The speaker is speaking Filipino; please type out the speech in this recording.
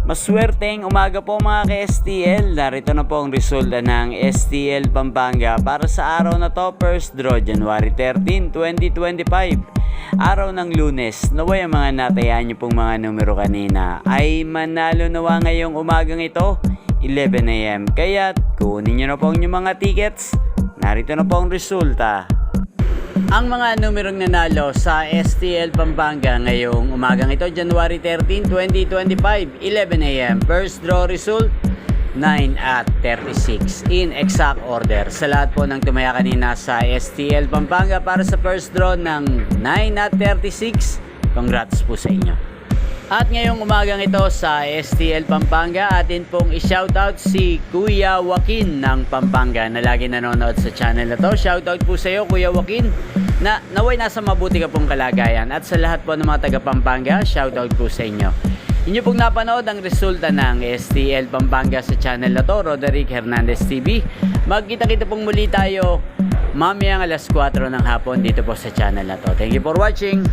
Maswerteng umaga po mga ka-STL. Narito na po ang resulta ng STL Pampanga para sa araw na to, first draw January 13, 2025. Araw ng Lunes. Naway ang mga natayaan nyo pong mga numero kanina ay manalo nawa ngayong umagang ito, 11 AM. Kaya kunin nyo na po ang inyong mga tickets. Narito na po ang resulta. Ang mga numerong nanalo sa STL Pampanga ngayong umagang ito, January 13, 2025, 11 AM. First draw result, 9 at 36 in exact order. Sa lahat po ng tumaya kanina sa STL Pampanga para sa first draw ng 9 at 36, congrats po sa inyo. At ngayong umagang ito sa STL Pampanga, atin pong i-shoutout si Kuya Joaquin ng Pampanga na lagi nanonood sa channel na to. Shoutout po sa iyo Kuya Joaquin, na naway nasa mabuti ka pong kalagayan. At sa lahat po ng mga taga Pampanga, shoutout po sa inyo. Inyo pong napanood ang resulta ng STL Pampanga sa channel na to, Roderick Hernandez TV. Magkita-kita pong muli tayo mamayang alas 4 ng hapon dito po sa channel na to. Thank you for watching.